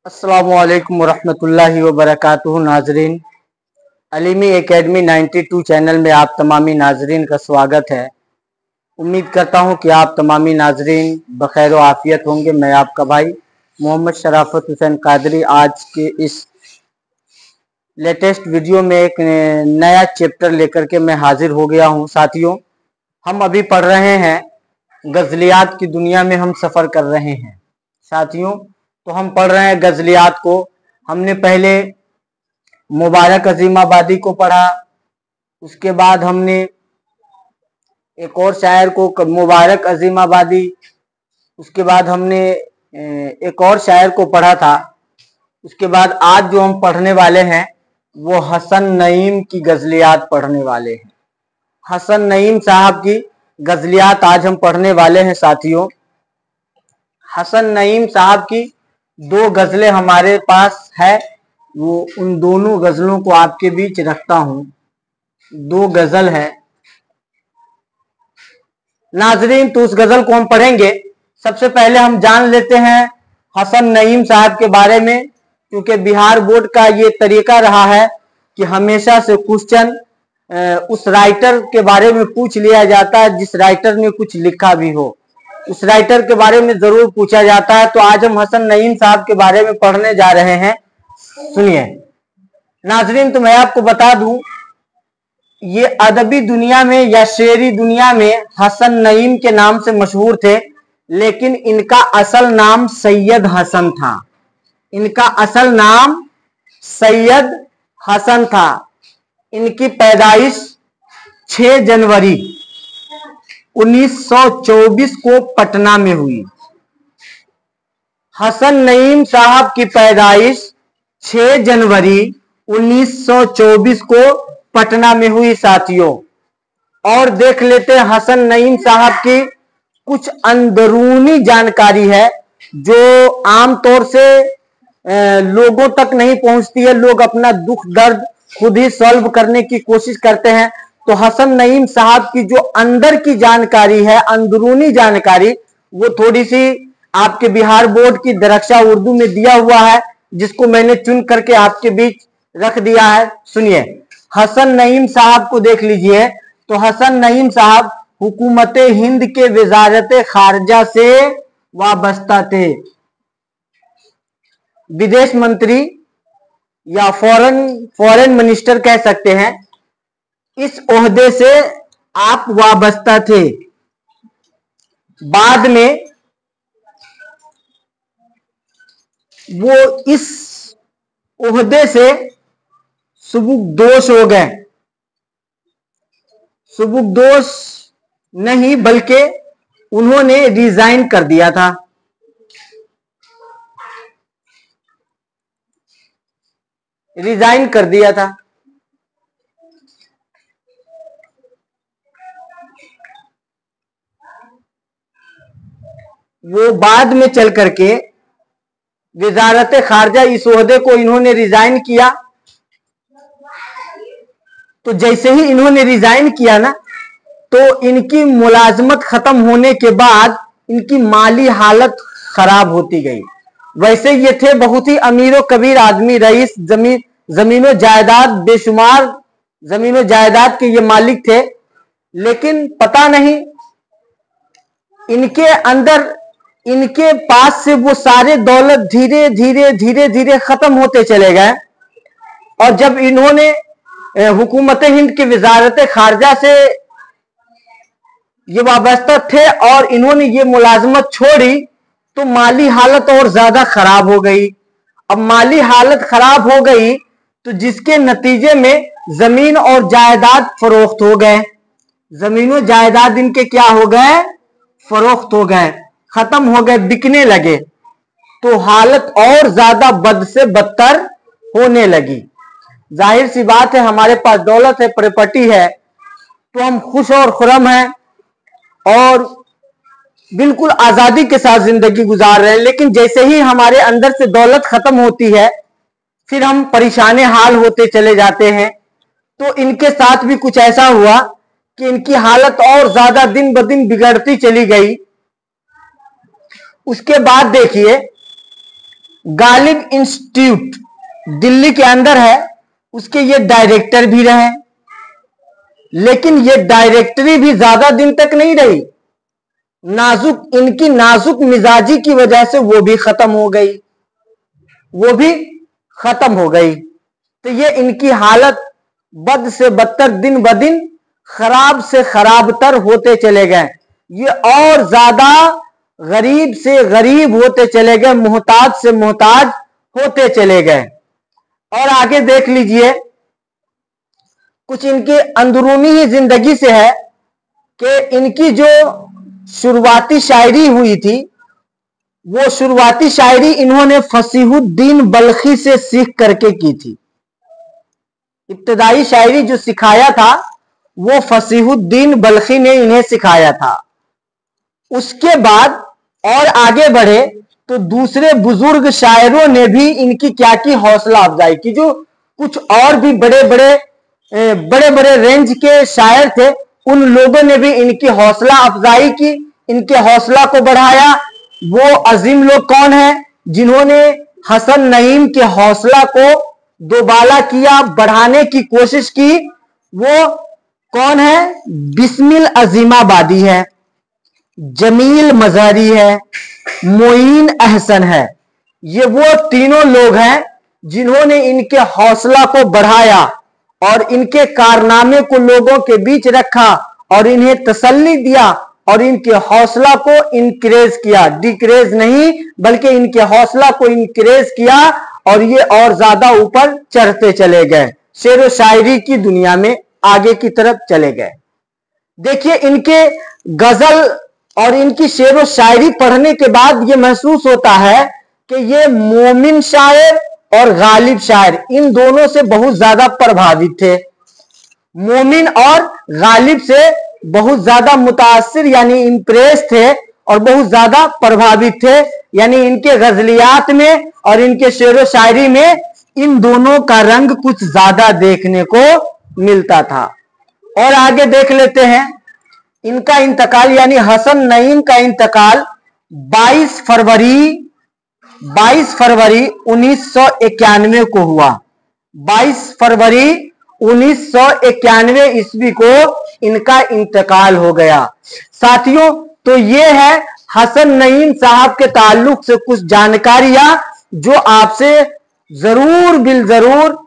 अस्सलामुअलैकुम वरहमतुल्लाहि वबरकातुहू। नाजरीन, अलीमी एकेडमी 92 चैनल में आप तमामी नाजरीन का स्वागत है। उम्मीद करता हूं कि आप तमामी नाजरीन बखैर आफियत होंगे। मैं आपका भाई मोहम्मद शराफत हुसैन कादरी आज के इस लेटेस्ट वीडियो में एक नया चैप्टर लेकर के मैं हाजिर हो गया हूं। साथियों, हम अभी पढ़ रहे हैं गज़लियात की दुनिया में हम सफ़र कर रहे हैं। साथियों, तो हम पढ़ रहे हैं गज़लियात को। हमने पहले मुबारक अजीमाबादी को पढ़ा, उसके बाद हमने एक और शायर को मुबारक अजीमाबादी, उसके बाद हमने एक और शायर को पढ़ा था। उसके बाद आज जो हम पढ़ने वाले हैं वो हसन नईम की गज़लियात पढ़ने वाले हैं। हसन नईम साहब की गज़लियात आज हम पढ़ने वाले हैं। साथियों, हसन नईम साहब की दो गज़लें हमारे पास है, वो उन दोनों गज़लों को आपके बीच रखता हूं। दो गज़ल है नाजरीन, तो उस गज़ल को हम पढ़ेंगे। सबसे पहले हम जान लेते हैं हसन नईम साहब के बारे में, क्योंकि बिहार बोर्ड का ये तरीका रहा है कि हमेशा से क्वेश्चन उस राइटर के बारे में पूछ लिया जाता है जिस राइटर ने कुछ लिखा भी हो, उस राइटर के बारे में जरूर पूछा जाता है। तो आज हम हसन नईम साहब के बारे में पढ़ने जा रहे हैं। सुनिए नाजरीन, तो मैं आपको बता दूं, ये अदबी दुनिया में या शेरी दुनिया में हसन नईम के नाम से मशहूर थे, लेकिन इनका असल नाम सैयद हसन था। इनका असल नाम सैयद हसन था। इनकी पैदाइश 6 जनवरी 1924 को पटना में हुई। हसन नईम साहब की पैदाइश 6 जनवरी 1924 को पटना में हुई। साथियों, और देख लेते हैं हसन नईम साहब की कुछ अंदरूनी जानकारी है जो आमतौर से लोगों तक नहीं पहुंचती है। लोग अपना दुख दर्द खुद ही सॉल्व करने की कोशिश करते हैं। तो हसन नईम साहब की जो अंदर की जानकारी है, अंदरूनी जानकारी, वो थोड़ी सी आपके बिहार बोर्ड की दरक्षा उर्दू में दिया हुआ है, जिसको मैंने चुन करके आपके बीच रख दिया है। सुनिए, हसन नईम साहब को देख लीजिए। तो हसन नईम साहब हुकूमत हिंद के वजारत खारजा से वाबस्ता थे। विदेश मंत्री या फॉरेन मिनिस्टर कह सकते हैं। इस ओहदे से आप वाबस्ता थे। बाद में वो इस ओहदे से सुबुकदोश हो गए। सुबुकदोश नहीं, बल्कि उन्होंने रिजाइन कर दिया था। रिजाइन कर दिया था। वो बाद में चल करके वजारत खारजा, इस ओहदे को इन्होंने रिजाइन किया। तो जैसे ही इन्होंने रिजाइन किया ना, तो इनकी मुलाजमत खत्म होने के बाद इनकी माली हालत खराब होती गई। वैसे ये थे बहुत ही अमीर कबीर आदमी, रईस, जमीनों जायदाद, बेशुमार जमीनों जायदाद के ये मालिक थे। लेकिन पता नहीं इनके अंदर, इनके पास से वो सारे दौलत धीरे धीरे धीरे धीरे खत्म होते चले गए। और जब इन्होंने हुकूमत हिंद की वजारत खारजा से ये वाबस्ता थे और इन्होंने ये मुलाजमत छोड़ी, तो माली हालत और ज्यादा खराब हो गई। अब माली हालत खराब हो गई तो जिसके नतीजे में जमीन और जायदाद फरोख्त हो गए। जमीनों जायदाद इनके क्या हो गए? फरोख्त हो गए, खत्म हो गए, बिकने लगे। तो हालत और ज्यादा बद से बदतर होने लगी। जाहिर सी बात है, हमारे पास दौलत है, प्रॉपर्टी है, तो हम खुश और खुरम हैं और बिल्कुल आजादी के साथ जिंदगी गुजार रहे हैं। लेकिन जैसे ही हमारे अंदर से दौलत खत्म होती है, फिर हम परेशान हाल होते चले जाते हैं। तो इनके साथ भी कुछ ऐसा हुआ कि इनकी हालत और ज्यादा दिन ब दिन बिगड़ती चली गई। उसके बाद देखिए, गालिब इंस्टीट्यूट दिल्ली के अंदर है, उसके ये डायरेक्टर भी रहे, लेकिन ये डायरेक्टरी भी ज्यादा दिन तक नहीं रही। इनकी नाजुक मिजाजी की वजह से वो भी खत्म हो गई। तो ये इनकी हालत बद से बदतर, दिन ब दिन खराब से खराबतर होते चले गए। ये और ज्यादा गरीब से गरीब होते चले गए, मोहताज से मोहताज होते चले गए। और आगे देख लीजिए, कुछ इनके अंदरूनी ही जिंदगी से है कि इनकी जो शुरुआती शायरी हुई थी, वो शुरुआती शायरी इन्होंने फसीहुद्दीन बल्खी से सीख करके की थी। इब्तदाई शायरी जो सिखाया था वो फसीहुद्दीन बल्खी ने इन्हें सिखाया था। उसके बाद और आगे बढ़े तो दूसरे बुजुर्ग शायरों ने भी इनकी क्या की, हौसला अफजाई की। जो कुछ और भी बड़े बड़े रेंज के शायर थे, उन लोगों ने भी इनकी हौसला अफजाई की, इनके हौसला को बढ़ाया। वो अजीम लोग कौन है जिन्होंने हसन नईम के हौसला को दोबाला किया, बढ़ाने की कोशिश की? वो कौन है? बिस्मिल अजीमाबादी है, जमील मजहरी है, मोइन अहसन है। ये वो तीनों लोग हैं जिन्होंने इनके हौसला को बढ़ाया और इनके कारनामे को लोगों के बीच रखा और इन्हें तसल्ली दिया और इनके हौसला को इंक्रेज किया, डिक्रेज नहीं बल्कि इनके हौसला को इंक्रेज किया और ये और ज्यादा ऊपर चढ़ते चले गए, शेर व शायरी की दुनिया में आगे की तरफ चले गए। देखिए, इनके गजल और इनकी शेर व शायरी पढ़ने के बाद ये महसूस होता है कि ये मोमिन शायर और गालिब शायर इन दोनों से बहुत ज्यादा प्रभावित थे। मोमिन और गालिब से बहुत ज्यादा मुतासिर यानी इंप्रेस थे और बहुत ज्यादा प्रभावित थे। यानी इनके गजलियात में और इनके शेर व शायरी में इन दोनों का रंग कुछ ज्यादा देखने को मिलता था। और आगे देख लेते हैं, इनका इंतकाल यानी हसन नईम का इंतकाल 22 फरवरी 1991 को हुआ। 22 फरवरी 1991 ईस्वी को इनका इंतकाल हो गया। साथियों, तो ये है हसन नईम साहब के ताल्लुक से कुछ जानकारियां जो आपसे जरूर बिल जरूर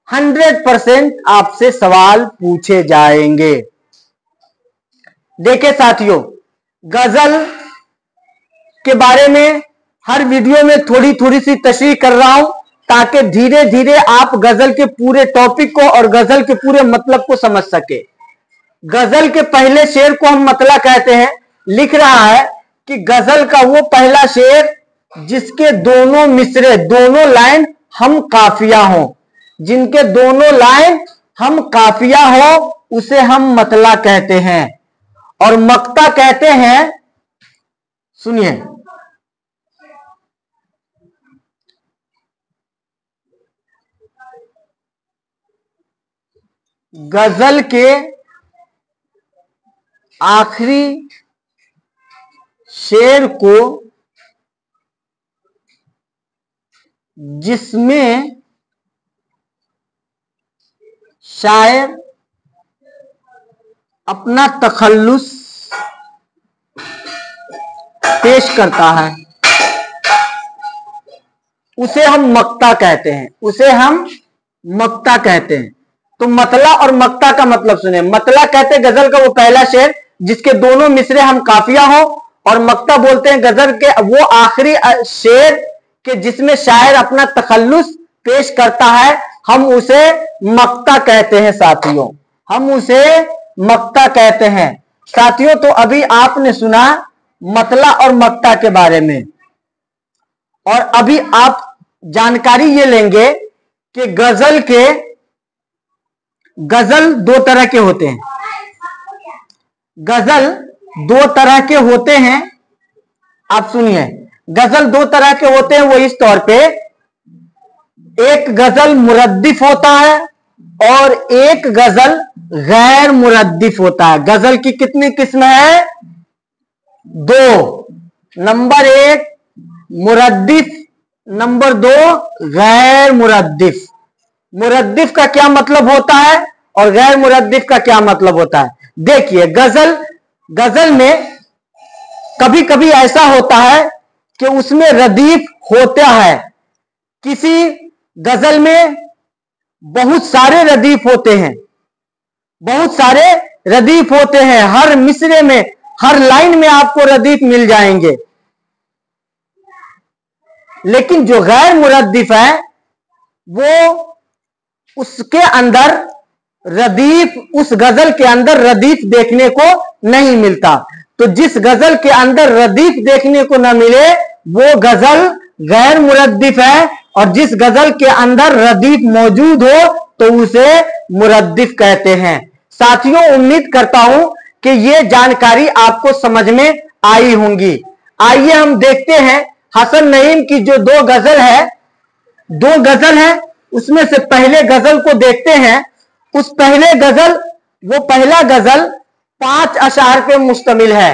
100% आपसे सवाल पूछे जाएंगे। देखिए साथियों, गजल के बारे में हर वीडियो में थोड़ी थोड़ी सी तशरीह कर रहा हूं ताकि धीरे धीरे आप गजल के पूरे टॉपिक को और गजल के पूरे मतलब को समझ सके। गजल के पहले शेर को हम मतला कहते हैं। लिख रहा है कि गजल का वो पहला शेर जिसके दोनों मिसरे, दोनों लाइन हम काफिया हो, जिनके दोनों लाइन हम काफिया हो, उसे हम मतला कहते हैं। और मक्ता कहते हैं, सुनिए, गजल के आखिरी शेर को जिसमें शायर अपना तखल्लुस पेश करता है, उसे हम मक्ता कहते हैं, उसे हम मक्ता कहते हैं। तो मतला और मक्ता का मतलब सुने। मतला कहते गजल का वो पहला शेर जिसके दोनों मिसरे हम काफिया हो, और मक्ता बोलते हैं गजल के वो आखिरी शेर के जिसमें शायर अपना तखल्लुस पेश करता है, हम उसे मक्ता कहते हैं साथियों, हम उसे मक्ता कहते हैं साथियों। तो अभी आपने सुना मतला और मक्ता के बारे में, और अभी आप जानकारी ये लेंगे कि गजल दो तरह के होते हैं। गजल दो तरह के होते हैं, आप सुनिए। गजल दो तरह के होते हैं, वो इस तौर पे, एक गजल मुरद्दिफ होता है और एक गजल गैर मुरद्दिफ होता है। गजल की कितनी किस्म है? दो। नंबर एक मुरद्दिफ नंबर 2, गैर मुरद्दिफ। मुरद्दिफ का क्या मतलब होता है और गैर मुरद्दिफ का क्या मतलब होता है? देखिए, गजल में कभी कभी ऐसा होता है कि उसमें रदीफ होता है। किसी गजल में बहुत सारे रदीफ होते हैं, बहुत सारे रदीफ होते हैं, हर मिसरे में, हर लाइन में आपको रदीफ मिल जाएंगे। लेकिन जो गैर मुरद्दिफ है वो उसके अंदर रदीफ, उस गजल के अंदर रदीफ देखने को नहीं मिलता। तो जिस गजल के अंदर रदीफ देखने को न मिले वो गजल गैर मुरद्दिफ है, और जिस गजल के अंदर रदीफ मौजूद हो तो उसे मुरद्दिफ कहते हैं। साथियों, उम्मीद करता हूं कि ये जानकारी आपको समझ में आई होंगी। आइए हम देखते हैं हसन नईम की जो दो गजल है उसमें से पहले गजल को देखते हैं। उस पहले गजल, वो पहला गजल 5 अशार पे मुश्तमिल है।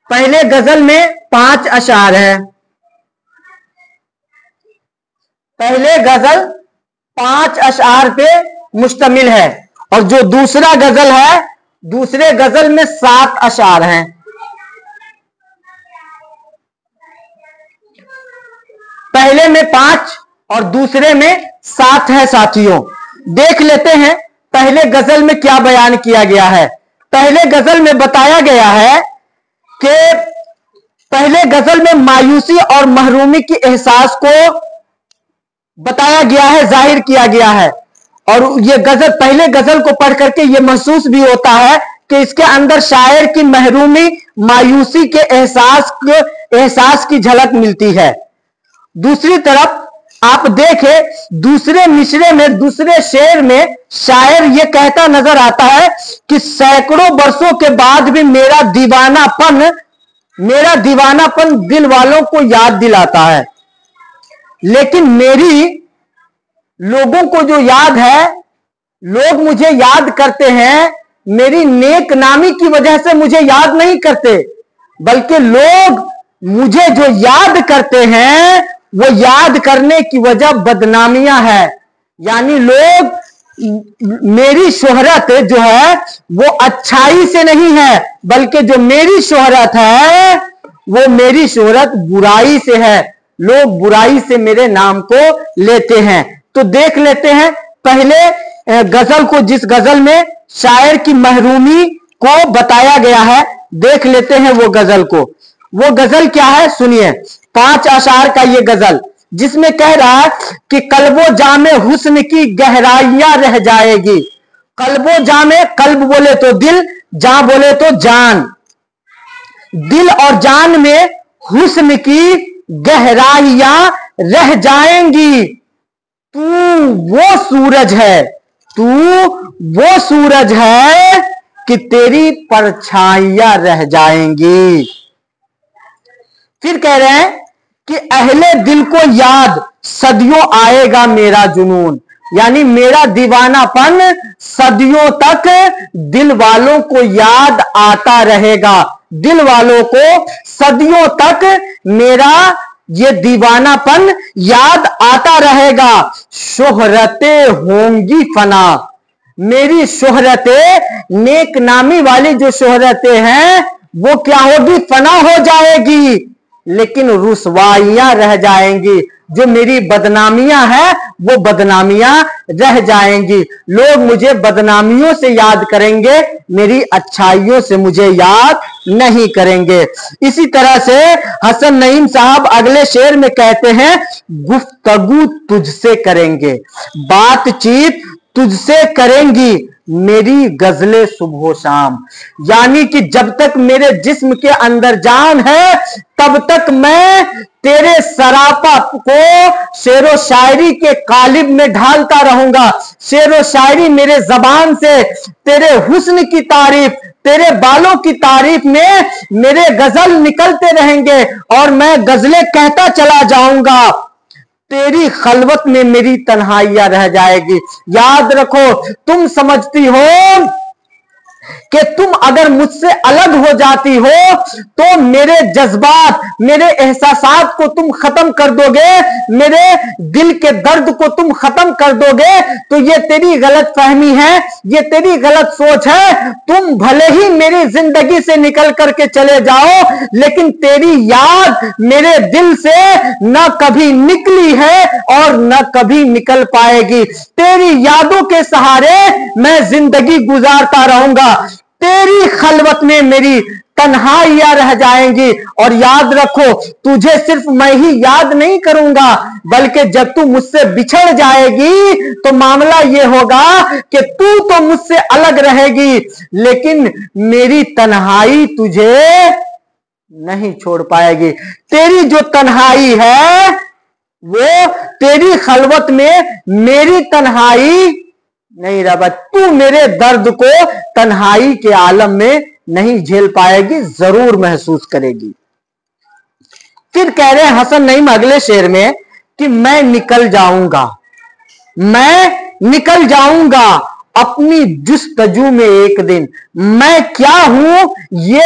पहले गजल में 5 अशार है। पहले गजल 5 अशार पे मुश्तमिल है, और जो दूसरा गजल है, दूसरे गजल में 7 अशार हैं। पहले में 5 और दूसरे में 7 है। साथियों, देख लेते हैं पहले गजल में क्या बयान किया गया है। पहले गजल में बताया गया है कि पहले गजल में मायूसी और महरूमी की एहसास को बताया गया है, जाहिर किया गया है। और ये गजल, पहले गजल को पढ़ करके ये महसूस भी होता है कि इसके अंदर शायर की महरूमी, मायूसी के एहसास की झलक मिलती है। दूसरी तरफ आप देखें, दूसरे मिसरे में, दूसरे शेर में शायर ये कहता नजर आता है कि सैकड़ों बरसों के बाद भी मेरा दीवानापन दिल वालों को याद दिलाता है। लेकिन मेरी लोगों को जो याद है, लोग मुझे याद करते हैं, मेरी नेक नामी की वजह से मुझे याद नहीं करते, बल्कि लोग मुझे जो याद करते हैं वो याद करने की वजह बदनामियां है। यानी लोग मेरी शोहरत जो है वो अच्छाई से नहीं है, बल्कि जो मेरी शोहरत है वो मेरी शोहरत बुराई से है। लोग बुराई से मेरे नाम को लेते हैं। तो देख लेते हैं पहले गजल को, जिस गजल में शायर की महरूमी को बताया गया है, देख लेते हैं वो गजल को। वो गजल क्या है सुनिए। 5 अशार का ये गजल, जिसमें कह रहा है कि कल्बो जामे हुस्न की गहराइयां रह जाएगी। कल्बो जामे, कल्ब बोले तो दिल, जा बोले तो जान। दिल और जान में हुस्न की गहराइयां रह जाएंगी। तू वो सूरज है कि तेरी परछाइयां रह जाएंगी। फिर कह रहे हैं कि अहले दिल को याद सदियों आएगा मेरा जुनून। यानी मेरा दीवानापन सदियों तक दिल वालों को याद आता रहेगा। दिल वालों को सदियों तक मेरा ये दीवानापन याद आता रहेगा। शोहरतें होंगी फना, मेरी शोहरतें, नेक नामी वाली जो शोहरतें हैं वो क्या होगी, फना हो जाएगी, लेकिन रुसवाइयां रह जाएंगी। जो मेरी बदनामियां हैं वो बदनामियां रह जाएंगी। लोग मुझे बदनामियों से याद करेंगे, मेरी अच्छाइयों से मुझे याद नहीं करेंगे। इसी तरह से हसन नईम साहब अगले शेर में कहते हैं, गुफ्तगू तुझसे करेंगे, बातचीत तुझसे करेंगी मेरी गजलें सुबह शाम। यानी कि जब तक मेरे जिस्म के अंदर जान है तब तक मैं तेरे सरापा को शेरो शायरी के कालिब में ढालता रहूंगा। शेरो शायरी मेरे जबान से तेरे हुस्न की तारीफ, तेरे बालों की तारीफ में मेरे गजल निकलते रहेंगे और मैं गजलें कहता चला जाऊंगा। तेरी खलवत में मेरी तन्हाइयां रह जाएगी। याद रखो, तुम समझती हो कि तुम अगर मुझसे अलग हो जाती हो तो मेरे जज्बात, मेरे एहसासात को तुम खत्म कर दोगे, मेरे दिल के दर्द को तुम खत्म कर दोगे, तो ये तेरी गलत फहमी है, ये तेरी गलत सोच है। तुम भले ही मेरी जिंदगी से निकल करके चले जाओ, लेकिन तेरी याद मेरे दिल से न कभी निकली है और न कभी निकल पाएगी। तेरी यादों के सहारे मैं जिंदगी गुजारता रहूंगा, तेरी खलवत में मेरी तन्हाइयां रह जाएंगी। और याद रखो, तुझे सिर्फ मैं ही याद नहीं करूंगा, बल्कि जब तू मुझसे बिछड़ जाएगी तो मामला यह होगा कि तू तो मुझसे अलग रहेगी, लेकिन मेरी तन्हाई तुझे नहीं छोड़ पाएगी। तेरी जो तन्हाई है वो तेरी खलवत में मेरी तन्हाई नहीं रहा, तू मेरे दर्द को तन्हाई के आलम में नहीं झेल पाएगी, जरूर महसूस करेगी। फिर कह रहे हैं हसन नईम अगले शेर में कि मैं निकल जाऊंगा, मैं निकल जाऊंगा अपनी जुस्तजू में एक दिन। मैं क्या हूं ये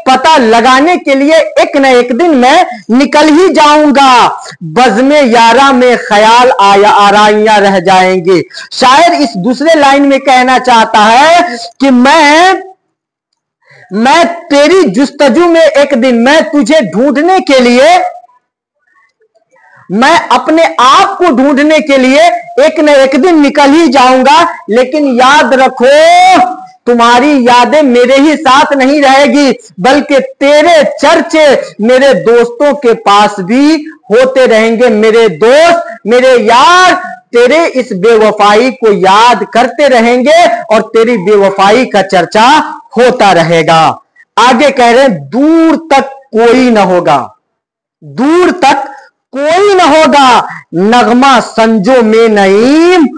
पता लगाने के लिए एक न एक दिन मैं निकल ही जाऊंगा। बज़्मे यारा में ख्याल आराइयां रह जाएंगे। शायर इस दूसरे लाइन में कहना चाहता है कि मैं तेरी जुस्तजू में एक दिन, मैं तुझे ढूंढने के लिए, मैं अपने आप को ढूंढने के लिए एक न एक दिन निकल ही जाऊंगा। लेकिन याद रखो, तुम्हारी यादें मेरे ही साथ नहीं रहेगी, बल्कि तेरे चर्चे मेरे दोस्तों के पास भी होते रहेंगे। मेरे दोस्त, मेरे यार तेरे इस बेवफाई को याद करते रहेंगे और तेरी बेवफाई का चर्चा होता रहेगा। आगे कह रहे हैं दूर तक कोई ना होगा, दूर तक कोई न होगा, नगमा संजो में नईम,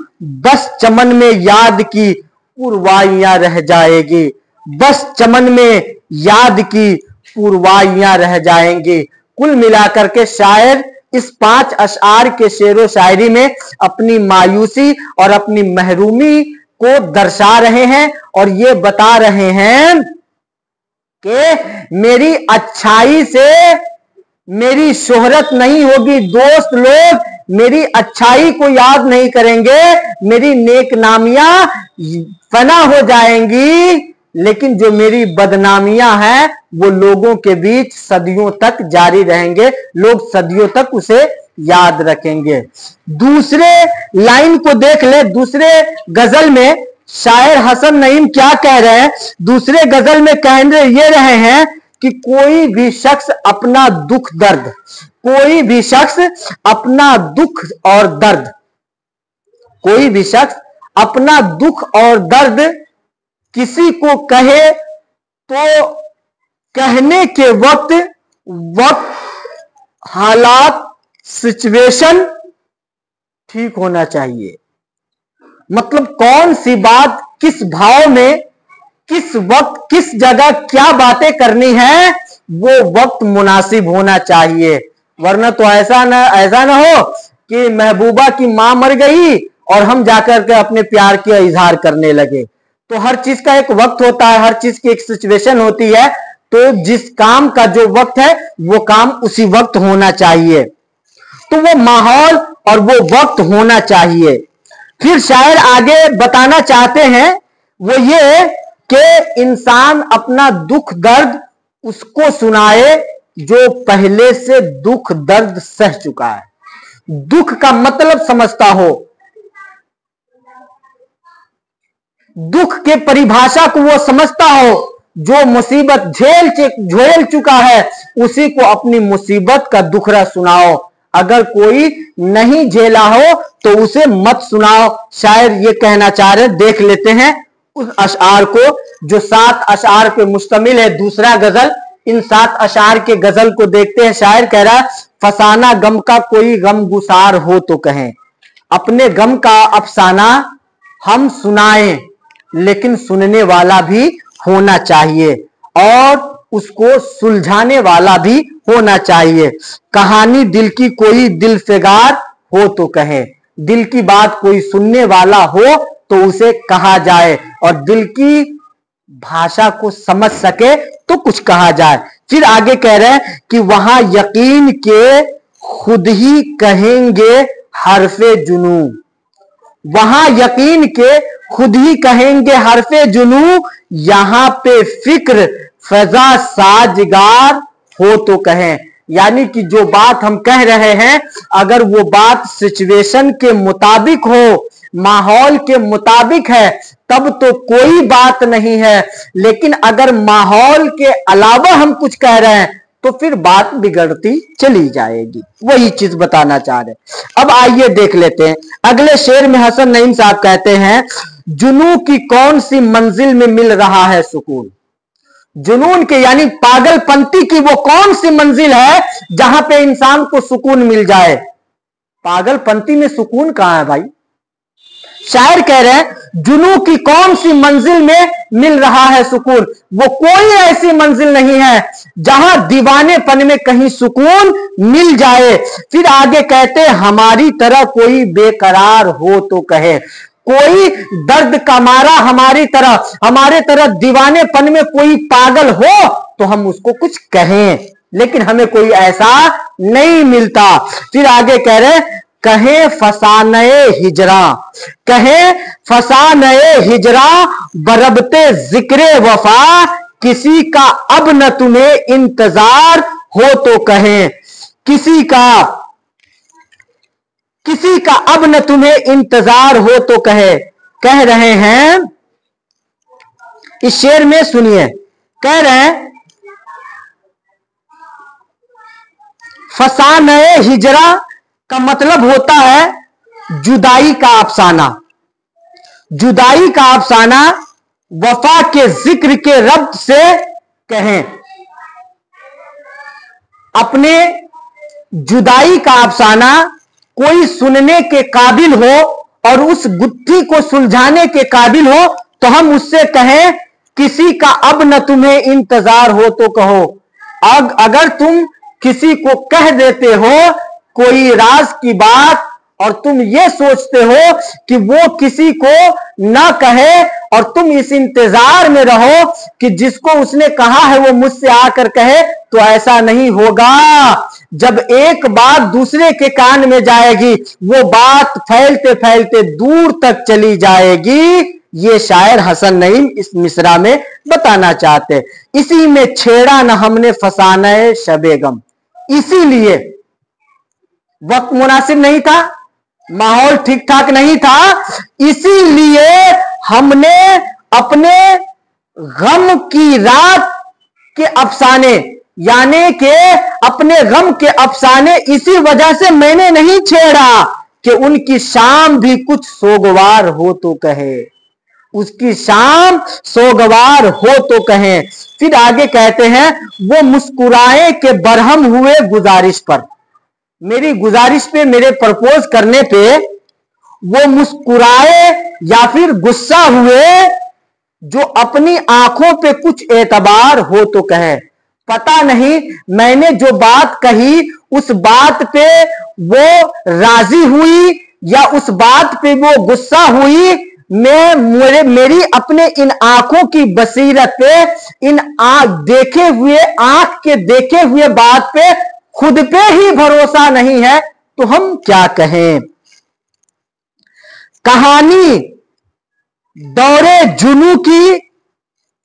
बस चमन में याद की पुरवाइयां रह जाएगी। बस चमन में याद की पुरवाइयां रह जाएंगी। कुल मिलाकर के शायर इस 5 अशआर के शेरो शायरी में अपनी मायूसी और अपनी महरूमी को दर्शा रहे हैं और ये बता रहे हैं कि मेरी अच्छाई से मेरी शोहरत नहीं होगी, दोस्त लोग मेरी अच्छाई को याद नहीं करेंगे, मेरी नेक नामियां फना हो जाएंगी, लेकिन जो मेरी बदनामियां हैं वो लोगों के बीच सदियों तक जारी रहेंगे, लोग सदियों तक उसे याद रखेंगे। दूसरे लाइन को देख ले, दूसरे गजल में शायर हसन नईम क्या कह रहे हैं। दूसरे गजल में कह रहे हैं कि कोई भी शख्स अपना दुख दर्द, कोई भी शख्स अपना दुख और दर्द, कोई भी शख्स अपना दुख और दर्द किसी को कहे तो कहने के वक्त हालात, सिचुएशन ठीक होना चाहिए। मतलब कौन सी बात किस भाव में, किस वक्त, किस जगह क्या बातें करनी है, वो वक्त मुनासिब होना चाहिए। वरना तो ऐसा ना हो कि महबूबा की मां मर गई और हम जाकर के अपने प्यार का इजहार करने लगे। तो हर चीज का एक वक्त होता है, हर चीज की एक सिचुएशन होती है। तो जिस काम का जो वक्त है वो काम उसी वक्त होना चाहिए, तो वो माहौल और वो वक्त होना चाहिए। फिर शायर आगे बताना चाहते हैं वो ये कि इंसान अपना दुख दर्द उसको सुनाए जो पहले से दुख दर्द सह चुका है, दुख का मतलब समझता हो, दुख के परिभाषा को वो समझता हो। जो मुसीबत झेल चुका है उसी को अपनी मुसीबत का दुखड़ा सुनाओ। अगर कोई नहीं झेला हो तो उसे मत सुनाओ। शायर ये कहना चाह रहे, देख लेते हैं उस अशआर को जो 7 अशआर पे मुश्तमिल है। दूसरा गजल, इन 7 अशआर के गजल को देखते हैं। शायर कह रहा है, फसाना गम का कोई गम गुसार हो तो कहें, अपने गम का अफसाना हम सुनाएं, लेकिन सुनने वाला भी होना चाहिए और उसको सुलझाने वाला भी होना चाहिए। कहानी दिल की कोई दिल फिगार हो तो कहे, दिल की बात कोई सुनने वाला हो तो उसे कहा जाए। और दिल की भाषा को समझ सके तो कुछ कहा जाए। फिर आगे कह रहे हैं कि वहां यकीन के खुद ही कहेंगे हरफे जुनू, वहां यकीन के खुद ही कहेंगे हरफे जुनू, यहां पे फिक्र फजा साजगार हो तो कहें। यानी कि जो बात हम कह रहे हैं अगर वो बात सिचुएशन के मुताबिक हो, माहौल के मुताबिक है तब तो कोई बात नहीं है, लेकिन अगर माहौल के अलावा हम कुछ कह रहे हैं तो फिर बात बिगड़ती चली जाएगी। वही चीज बताना चाह रहे। अब आइए देख लेते हैं अगले शेर में हसन नईम साहब कहते हैं, जुनू की कौन सी मंजिल में मिल रहा है सुकून। जुनून के यानी पागलपंती की वो कौन सी मंजिल है जहां पे इंसान को सुकून मिल जाए। पागलपंती में सुकून कहां है भाई। शायर कह रहे हैं जुनू की कौन सी मंजिल में मिल रहा है सुकून, वो कोई ऐसी मंजिल नहीं है जहां दीवानेपन में कहीं सुकून मिल जाए। फिर आगे कहते हमारी तरह कोई बेकरार हो तो कहे, कोई दर्द का मारा हमारी तरह, हमारे तरह दीवानेपन में कोई पागल हो तो हम उसको कुछ कहें, लेकिन हमें कोई ऐसा नहीं मिलता। फिर आगे कह रहे कहे फसाने हिजरा, कहे फसाने हिजरा बरबते जिक्रे वफा, किसी का अब न तुम्हें इंतजार हो तो कहें, किसी का अब न तुम्हें इंतजार हो तो कहे। कह रहे हैं इस शेर में सुनिए, कह रहे हैं फसाने हिजरा का मतलब होता है जुदाई का अफसाना। जुदाई का अफसाना वफा के जिक्र के रब्त से कहें। अपने जुदाई का अफसाना कोई सुनने के काबिल हो और उस गुत्थी को सुलझाने के काबिल हो तो हम उससे कहें किसी का अब न तुम्हें इंतजार हो तो कहो। अगर तुम किसी को कह देते हो कोई राज की बात और तुम ये सोचते हो कि वो किसी को ना कहे और तुम इस इंतजार में रहो कि जिसको उसने कहा है वो मुझसे आकर कहे, तो ऐसा नहीं होगा। जब एक बात दूसरे के कान में जाएगी वो बात फैलते फैलते दूर तक चली जाएगी। ये शायर हसन नईम इस मिसरा में बताना चाहते। इसी में छेड़ा न हमने फसाना शबे गम, इसीलिए वक्त मुनासिब नहीं था, माहौल ठीक ठाक नहीं था, इसीलिए हमने अपने गम की रात के अफसाने यानी कि अपने गम के अफसाने इसी वजह से मैंने नहीं छेड़ा कि उनकी शाम भी कुछ सोगवार हो तो कहे, उसकी शाम सोगवार हो तो कहें। फिर आगे कहते हैं वो मुस्कुराए के बरहम हुए गुजारिश पर, मेरी गुजारिश पे, मेरे प्रपोज करने पे वो मुस्कुराए या फिर गुस्सा हुए जो अपनी आंखों पे कुछ एतबार हो तो कहे। पता नहीं मैंने जो बात कही उस बात पे वो राजी हुई या उस बात पे वो गुस्सा हुई। मेरी अपने इन आंखों की बसीरत पे, इन आंख के देखे हुए बात पे खुद पे ही भरोसा नहीं है तो हम क्या कहें। कहानी दौरे जुनू की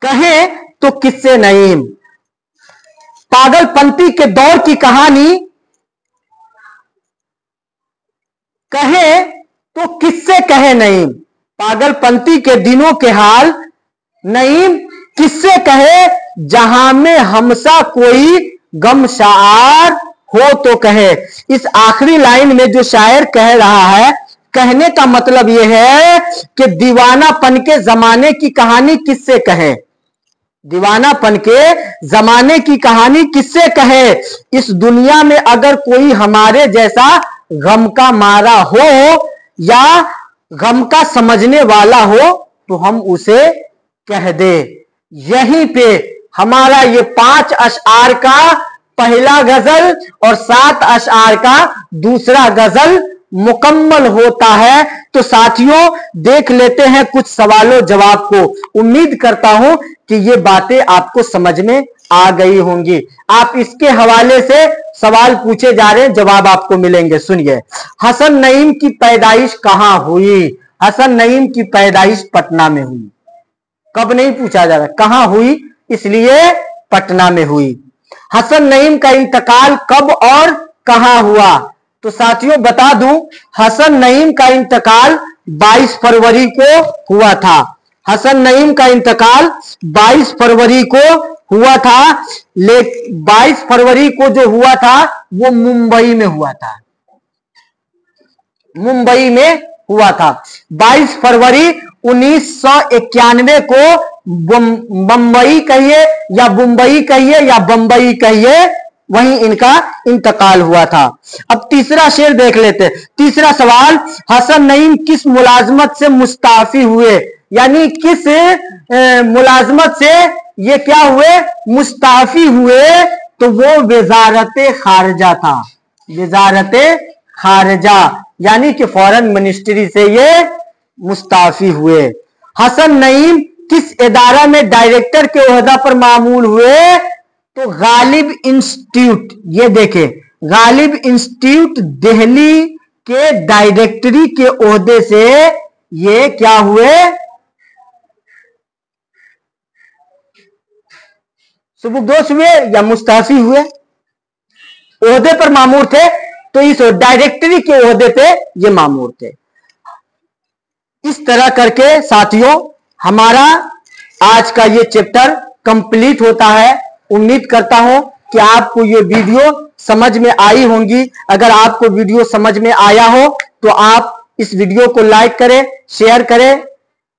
कहें तो किससे नईम, पागलपंती के दौर की कहानी कहें तो किससे कहे नईम, पागलपंती के दिनों के हाल नईम किससे कहे, जहां में हमसा कोई गमशार हो तो कहे। इस आखिरी लाइन में जो शायर कह रहा है, कहने का मतलब यह है कि दीवानापन के जमाने की कहानी किससे कहे, दीवानापन के जमाने की कहानी किससे कहे। इस दुनिया में अगर कोई हमारे जैसा गम का मारा हो या गम का समझने वाला हो तो हम उसे कह दे। यहीं पे हमारा ये 5 अशआर का पहला गजल और 7 अशआर का दूसरा गजल मुकम्मल होता है। तो साथियों देख लेते हैं कुछ सवालों जवाब को। उम्मीद करता हूं कि ये बातें आपको समझ में आ गई होंगी। आप इसके हवाले से सवाल पूछे जा रहे हैं, जवाब आपको मिलेंगे। सुनिए, हसन नईम की पैदाइश कहां हुई? हसन नईम की पैदाइश पटना में हुई। कब नहीं पूछा जा रहा, कहां हुई, इसलिए पटना में हुई। हसन नईम का इंतकाल कब और कहां हुआ? तो साथियों बता दूं, हसन नईम का इंतकाल 22 फरवरी को हुआ था। हसन नईम का इंतकाल 22 फरवरी को हुआ था। 22 फरवरी को जो हुआ था वो मुंबई में हुआ था। मुंबई में हुआ था। 22 फरवरी 1991 को बम्बई कहिए या मुंबई कहिए या बम्बई कहिए, वहीं इनका इंतकाल हुआ था। अब तीसरा शेर देख लेते। तीसरा सवाल, हसन नईम किस मुलाजमत से मुस्ताफी हुए? यानी किस मुलाजमत से ये क्या हुए, मुस्ताफी हुए? तो वो वजारत खारजा था। वजारत खारजा यानी कि फॉरेन मिनिस्ट्री से ये मुस्ताफी हुए। हसन नईम किस इदारा में डायरेक्टर के ओहदा पर मामूल हुए? तो गालिब इंस्टीट्यूट, ये देखें, गालिब इंस्टीट्यूट दिल्ली के डायरेक्टरी के ओहदे से ये क्या हुए, सुबुकदोश हुए या मुस्ताफी हुए? ओहदे पर मामूर थे, तो इस डायरेक्टरी के ओहदे पे ये मामूर थे। इस तरह करके साथियों हमारा आज का ये चैप्टर कंप्लीट होता है। उम्मीद करता हूं कि आपको ये वीडियो समझ में आई होंगी। अगर आपको वीडियो समझ में आया हो तो आप इस वीडियो को लाइक करें, शेयर करें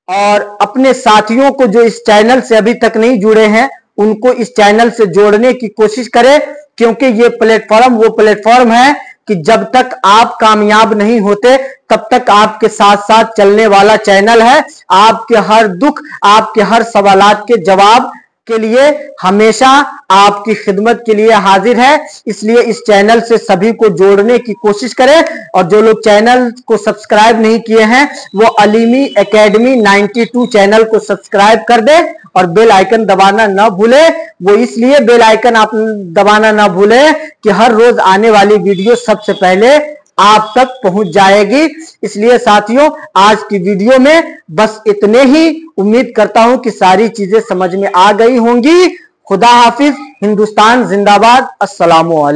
और अपने साथियों को जो इस चैनल से अभी तक नहीं जुड़े हैं उनको इस चैनल से जोड़ने की कोशिश करें, क्योंकि ये प्लेटफॉर्म वो प्लेटफॉर्म है कि जब तक आप कामयाब नहीं होते तब तक आपके साथ साथ चलने वाला चैनल है। आपके हर दुख, आपके हर सवालात के जवाब के लिए हमेशा आपकी खिदमत के लिए हाजिर है। इसलिए इस चैनल से सभी को जोड़ने की कोशिश करें और जो लोग चैनल को सब्सक्राइब नहीं किए हैं वो अलीमी एकेडमी 92 चैनल को सब्सक्राइब कर दें और बेल आइकन दबाना ना भूले। वो इसलिए बेल आइकन आप दबाना ना भूले कि हर रोज आने वाली वीडियो सबसे पहले आप तक पहुंच जाएगी। इसलिए साथियों आज की वीडियो में बस इतने ही। उम्मीद करता हूं कि सारी चीजें समझ में आ गई होंगी। खुदा हाफिज, हिंदुस्तान जिंदाबाद, अस्सलामु अलैकुम।